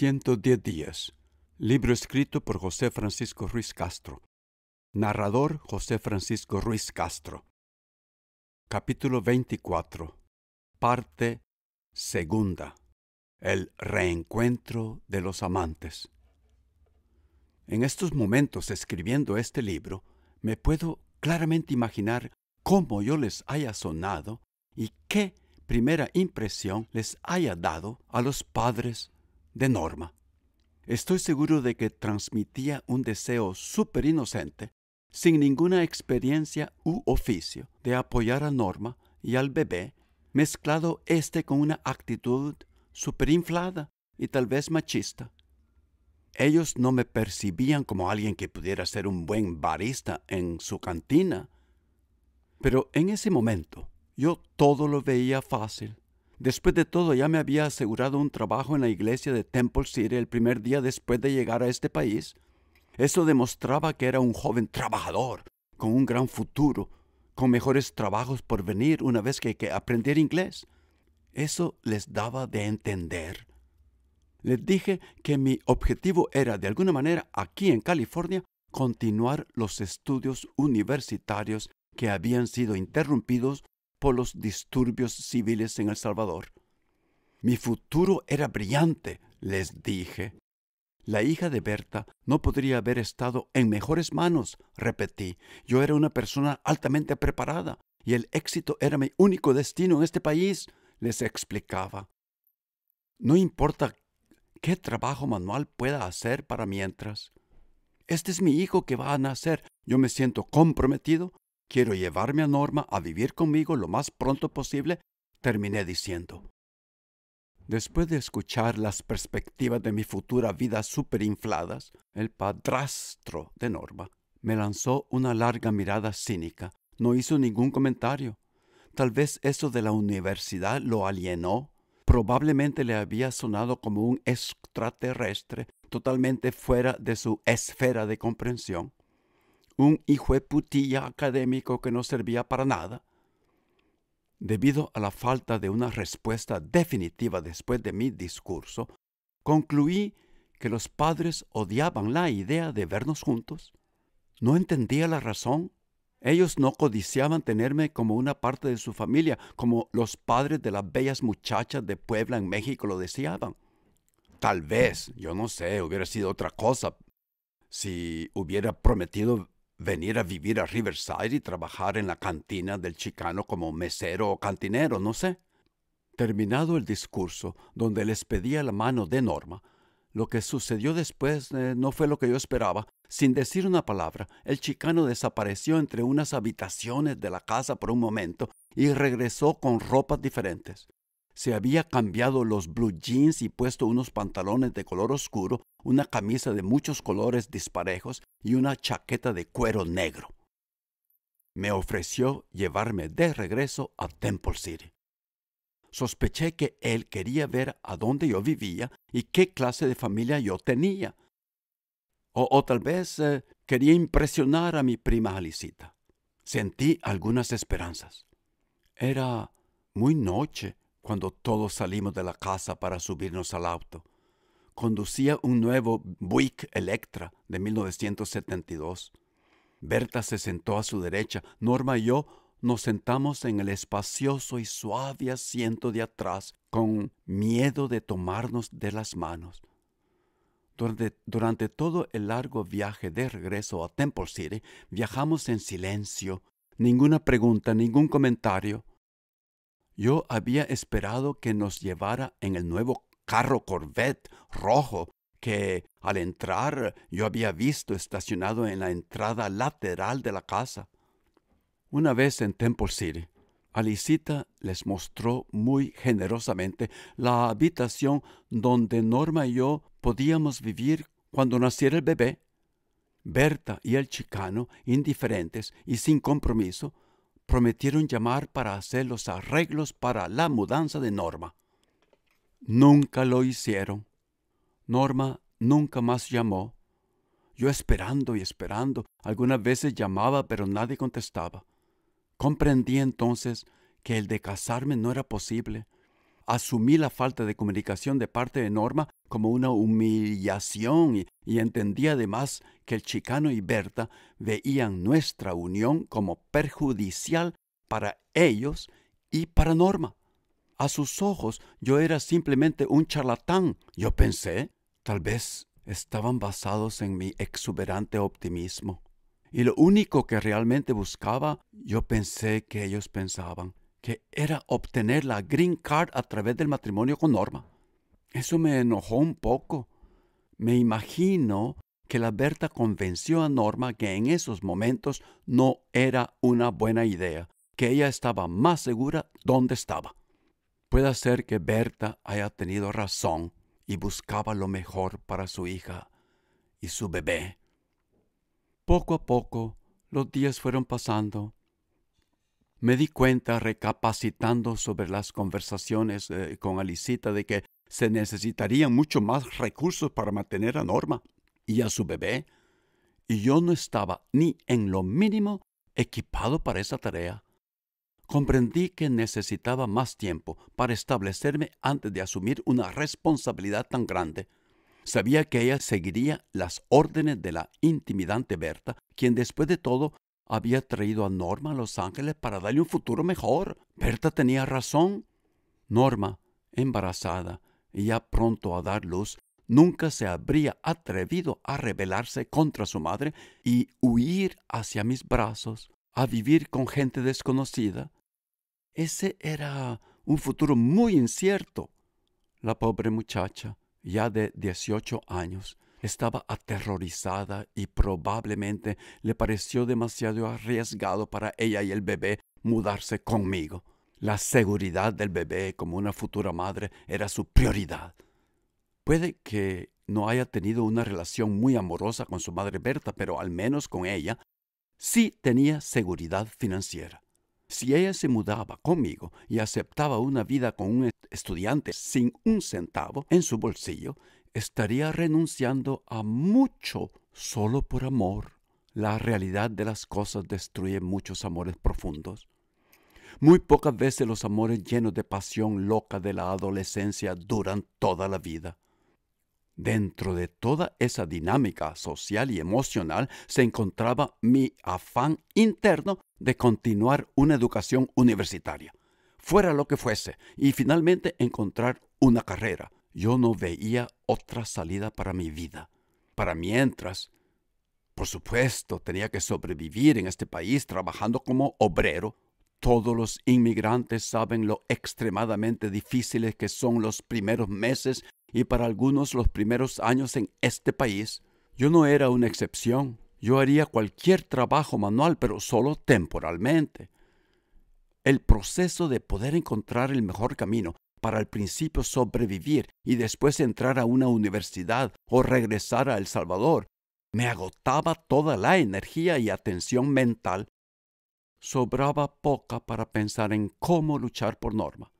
110 días. Libro escrito por José Francisco Ruiz Castro. Narrador José Francisco Ruiz Castro. Capítulo 24. Parte segunda. El reencuentro de los amantes. En estos momentos, escribiendo este libro, me puedo claramente imaginar cómo yo les haya sonado y qué primera impresión les haya dado a los padres de Norma. Estoy seguro de que transmitía un deseo súper inocente, sin ninguna experiencia u oficio, de apoyar a Norma y al bebé, mezclado con una actitud súper inflada y tal vez machista. Ellos no me percibían como alguien que pudiera ser un buen barista en su cantina. Pero en ese momento, yo todo lo veía fácil. Después de todo, ya me había asegurado un trabajo en la iglesia de Temple City el primer día después de llegar a este país. Eso demostraba que era un joven trabajador, con un gran futuro, con mejores trabajos por venir una vez que aprendiera inglés. Eso les daba de entender. Les dije que mi objetivo era, de alguna manera, aquí en California, continuar los estudios universitarios que habían sido interrumpidos por los disturbios civiles en El Salvador. Mi futuro era brillante, les dije. La hija de Berta no podría haber estado en mejores manos, repetí. Yo era una persona altamente preparada y el éxito era mi único destino en este país, les explicaba. No importa qué trabajo manual pueda hacer para mientras. Este es mi hijo que va a nacer. Yo me siento comprometido. Quiero llevarme a Norma a vivir conmigo lo más pronto posible, terminé diciendo. Después de escuchar las perspectivas de mi futura vida superinfladas, el padrastro de Norma me lanzó una larga mirada cínica. No hizo ningún comentario. Tal vez eso de la universidad lo alienó. Probablemente le había sonado como un extraterrestre totalmente fuera de su esfera de comprensión. Un hijueputilla académico que no servía para nada. Debido a la falta de una respuesta definitiva después de mi discurso, concluí que los padres odiaban la idea de vernos juntos. No entendía la razón. Ellos no codiciaban tenerme como una parte de su familia, como los padres de las bellas muchachas de Puebla en México lo deseaban. Tal vez, yo no sé, hubiera sido otra cosa si hubiera prometido venir a vivir a Riverside y trabajar en la cantina del Chicano como mesero o cantinero, no sé. Terminado el discurso, donde les pedía la mano de Norma, lo que sucedió después no fue lo que yo esperaba. Sin decir una palabra, el Chicano desapareció entre unas habitaciones de la casa por un momento y regresó con ropas diferentes. Se había cambiado los blue jeans y puesto unos pantalones de color oscuro, una camisa de muchos colores disparejos y una chaqueta de cuero negro. Me ofreció llevarme de regreso a Temple City. Sospeché que él quería ver a dónde yo vivía y qué clase de familia yo tenía. O tal vez quería impresionar a mi prima Alicita. Sentí algunas esperanzas. Era muy noche cuando todos salimos de la casa para subirnos al auto. Conducía un nuevo Buick Electra de 1972. Berta se sentó a su derecha. Norma y yo nos sentamos en el espacioso y suave asiento de atrás, con miedo de tomarnos de las manos. Durante todo el largo viaje de regreso a Temple City, viajamos en silencio. Ninguna pregunta, ningún comentario. Yo había esperado que nos llevara en el nuevo carro Corvette rojo que al entrar yo había visto estacionado en la entrada lateral de la casa. Una vez en Temple City, Alicita les mostró muy generosamente la habitación donde Norma y yo podíamos vivir cuando naciera el bebé. Berta y el Chicano, indiferentes y sin compromiso, prometieron llamar para hacer los arreglos para la mudanza de Norma. Nunca lo hicieron. Norma nunca más llamó. Yo esperando y esperando. Algunas veces llamaba, pero nadie contestaba. Comprendí entonces que el de casarme no era posible. Asumí la falta de comunicación de parte de Norma como una humillación y entendí además que el Chicano y Berta veían nuestra unión como perjudicial para ellos y para Norma. A sus ojos yo era simplemente un charlatán. Yo pensé, tal vez estaban basados en mi exuberante optimismo. Y lo único que realmente buscaba, yo pensé que ellos pensaban, que era obtener la green card a través del matrimonio con Norma. Eso me enojó un poco. Me imagino que la Berta convenció a Norma que en esos momentos no era una buena idea, que ella estaba más segura donde estaba. Puede ser que Berta haya tenido razón y buscaba lo mejor para su hija y su bebé. Poco a poco, los días fueron pasando. Me di cuenta, recapacitando sobre las conversaciones con Alicita, de que se necesitarían mucho más recursos para mantener a Norma y a su bebé, y yo no estaba ni en lo mínimo equipado para esa tarea. Comprendí que necesitaba más tiempo para establecerme antes de asumir una responsabilidad tan grande. Sabía que ella seguiría las órdenes de la intimidante Berta, quien después de todo había traído a Norma a Los Ángeles para darle un futuro mejor. Berta tenía razón. Norma, embarazada y ya pronto a dar luz, nunca se habría atrevido a rebelarse contra su madre y huir hacia mis brazos, a vivir con gente desconocida. Ese era un futuro muy incierto. La pobre muchacha, ya de 18 años, estaba aterrorizada y probablemente le pareció demasiado arriesgado para ella y el bebé mudarse conmigo. La seguridad del bebé como una futura madre era su prioridad. Puede que no haya tenido una relación muy amorosa con su madre Berta, pero al menos con ella sí tenía seguridad financiera. Si ella se mudaba conmigo y aceptaba una vida con un estudiante sin un centavo en su bolsillo, estaría renunciando a mucho solo por amor. La realidad de las cosas destruye muchos amores profundos. Muy pocas veces los amores llenos de pasión loca de la adolescencia duran toda la vida. Dentro de toda esa dinámica social y emocional se encontraba mi afán interno de continuar una educación universitaria, fuera lo que fuese, y finalmente encontrar una carrera. Yo no veía otra salida para mi vida. Para mientras, por supuesto, tenía que sobrevivir en este país trabajando como obrero. Todos los inmigrantes saben lo extremadamente difíciles que son los primeros meses y para algunos los primeros años en este país. Yo no era una excepción. Yo haría cualquier trabajo manual, pero solo temporalmente. El proceso de poder encontrar el mejor camino para al principio sobrevivir y después entrar a una universidad o regresar a El Salvador me agotaba toda la energía y atención mental. Sobraba poca para pensar en cómo luchar por Norma.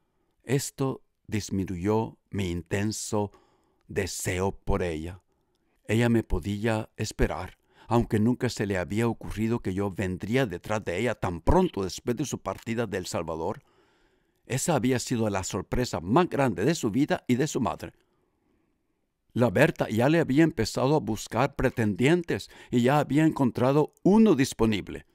Esto disminuyó mi intenso deseo por ella. Ella me podía esperar, aunque nunca se le había ocurrido que yo vendría detrás de ella tan pronto después de su partida de El Salvador. Esa había sido la sorpresa más grande de su vida y de su madre. La Berta ya le había empezado a buscar pretendientes y ya había encontrado uno disponible.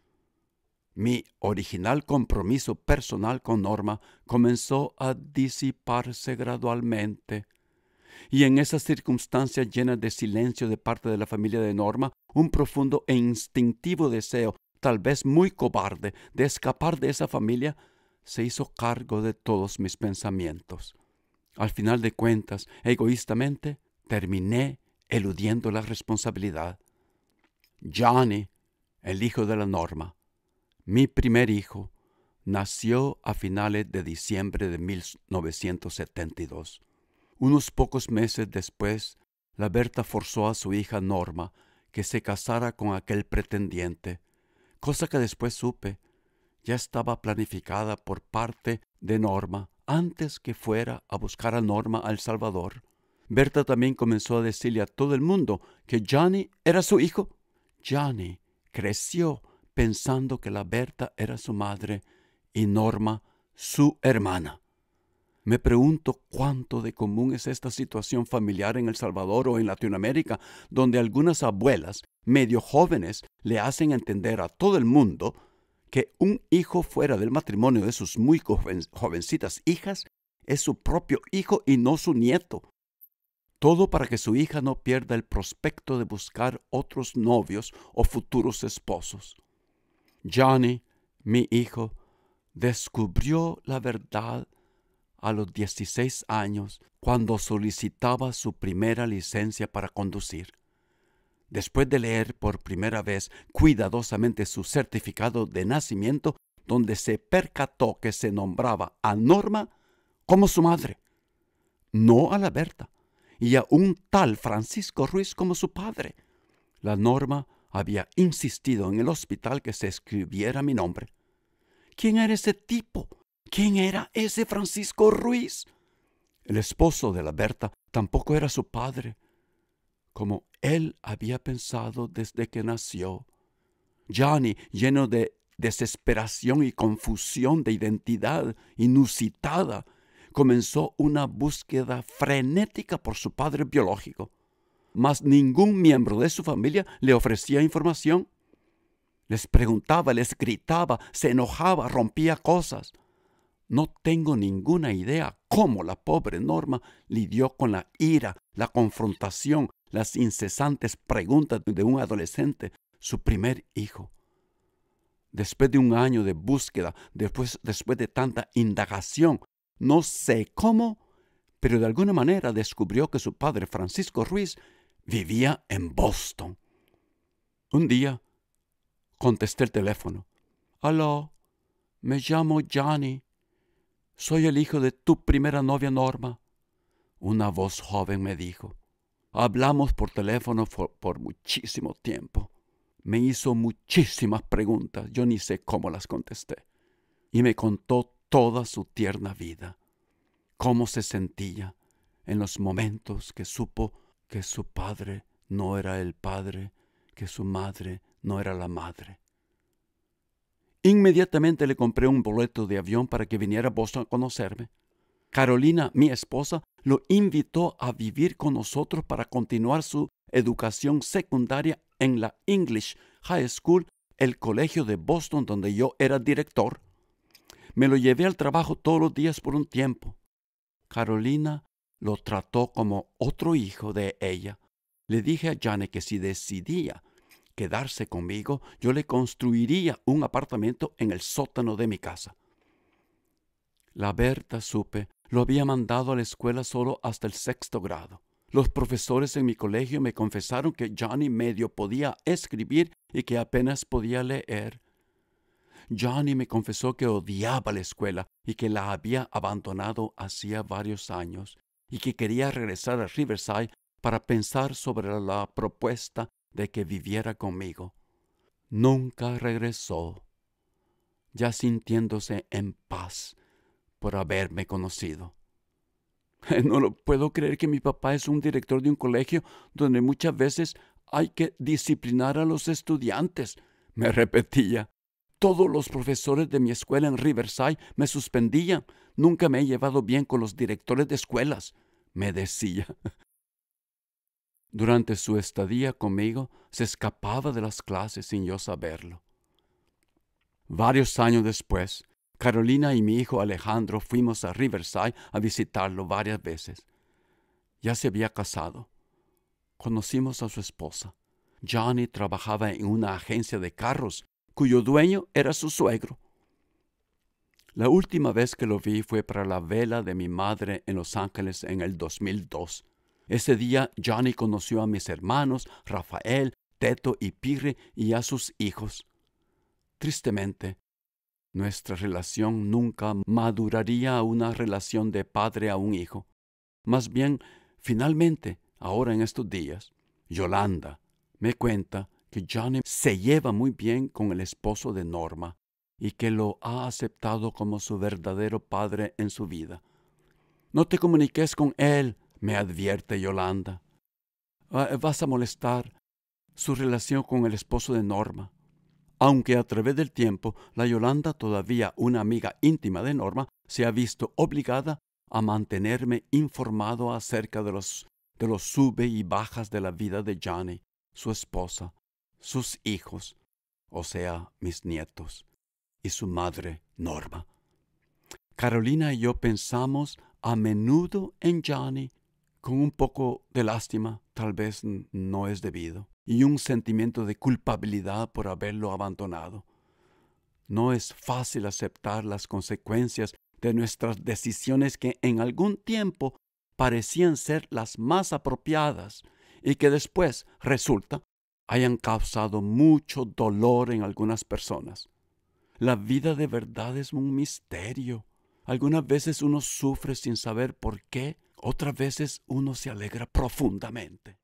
Mi original compromiso personal con Norma comenzó a disiparse gradualmente. Y en esas circunstancias llenas de silencio de parte de la familia de Norma, un profundo e instintivo deseo, tal vez muy cobarde, de escapar de esa familia, se hizo cargo de todos mis pensamientos. Al final de cuentas, egoístamente, terminé eludiendo la responsabilidad. Johnny, el hijo de la Norma, mi primer hijo, nació a finales de diciembre de 1972. Unos pocos meses después, la Berta forzó a su hija Norma que se casara con aquel pretendiente, cosa que después supe ya estaba planificada por parte de Norma antes que fuera a buscar a Norma a El Salvador. Berta también comenzó a decirle a todo el mundo que Johnny era su hijo. Johnny creció pensando que la Berta era su madre y Norma su hermana. Me pregunto cuánto de común es esta situación familiar en El Salvador o en Latinoamérica, donde algunas abuelas, medio jóvenes, le hacen entender a todo el mundo que un hijo fuera del matrimonio de sus muy jovencitas hijas es su propio hijo y no su nieto. Todo para que su hija no pierda el prospecto de buscar otros novios o futuros esposos. Johnny, mi hijo, descubrió la verdad a los 16 años cuando solicitaba su primera licencia para conducir. Después de leer por primera vez cuidadosamente su certificado de nacimiento, donde se percató que se nombraba a Norma como su madre, no a la Berta, y a un tal Francisco Ruiz como su padre. La Norma había insistido en el hospital que se escribiera mi nombre. ¿Quién era ese tipo? ¿Quién era ese Francisco Ruiz? El esposo de la Berta tampoco era su padre, como él había pensado desde que nació. Johnny, lleno de desesperación y confusión de identidad inusitada, comenzó una búsqueda frenética por su padre biológico. Mas ningún miembro de su familia le ofrecía información. Les preguntaba, les gritaba, se enojaba, rompía cosas. No tengo ninguna idea cómo la pobre Norma lidió con la ira, la confrontación, las incesantes preguntas de un adolescente, su primer hijo. Después de un año de búsqueda, después de tanta indagación, no sé cómo, pero de alguna manera descubrió que su padre, Francisco Ruiz, vivía en Boston. Un día contesté el teléfono. «Aló, me llamo Johnny. Soy el hijo de tu primera novia Norma». Una voz joven me dijo. Hablamos por teléfono por muchísimo tiempo. Me hizo muchísimas preguntas, yo ni sé cómo las contesté. Y me contó toda su tierna vida, cómo se sentía en los momentos que supo que su padre no era el padre, que su madre no era la madre. Inmediatamente le compré un boleto de avión para que viniera a Boston a conocerme. Carolina, mi esposa, lo invitó a vivir con nosotros para continuar su educación secundaria en la English High School, el colegio de Boston donde yo era director. Me lo llevé al trabajo todos los días por un tiempo. Carolina lo trató como otro hijo de ella. Le dije a Johnny que si decidía quedarse conmigo, yo le construiría un apartamento en el sótano de mi casa. La Berta, supe, lo había mandado a la escuela solo hasta el 6º grado. Los profesores en mi colegio me confesaron que Johnny medio podía escribir y que apenas podía leer. Johnny me confesó que odiaba la escuela y que la había abandonado hacía varios años y que quería regresar a Riverside para pensar sobre la propuesta de que viviera conmigo. Nunca regresó, ya sintiéndose en paz por haberme conocido. No lo puedo creer que mi papá es un director de un colegio donde muchas veces hay que disciplinar a los estudiantes, me repetía. Todos los profesores de mi escuela en Riverside me suspendían. Nunca me he llevado bien con los directores de escuelas, me decía. Durante su estadía conmigo, se escapaba de las clases sin yo saberlo. Varios años después, Carolina y mi hijo Alejandro fuimos a Riverside a visitarlo varias veces. Ya se había casado. Conocimos a su esposa. Johnny trabajaba en una agencia de carros, cuyo dueño era su suegro. La última vez que lo vi fue para la vela de mi madre en Los Ángeles en el 2002. Ese día Johnny conoció a mis hermanos, Rafael, Teto y Pirre, y a sus hijos. Tristemente, nuestra relación nunca maduraría a una relación de padre a un hijo. Más bien, finalmente, ahora en estos días, Yolanda me cuenta que Johnny se lleva muy bien con el esposo de Norma y que lo ha aceptado como su verdadero padre en su vida. No te comuniques con él, me advierte Yolanda. Vas a molestar su relación con el esposo de Norma. Aunque a través del tiempo, la Yolanda, todavía una amiga íntima de Norma, se ha visto obligada a mantenerme informado acerca de los sube y bajas de la vida de Johnny, su esposa, sus hijos, o sea, mis nietos, y su madre, Norma. Carolina y yo pensamos a menudo en Johnny con un poco de lástima, tal vez no es debido, y un sentimiento de culpabilidad por haberlo abandonado. No es fácil aceptar las consecuencias de nuestras decisiones que en algún tiempo parecían ser las más apropiadas y que después, resulta, hayan causado mucho dolor en algunas personas. La vida de verdad es un misterio. Algunas veces uno sufre sin saber por qué, otras veces uno se alegra profundamente.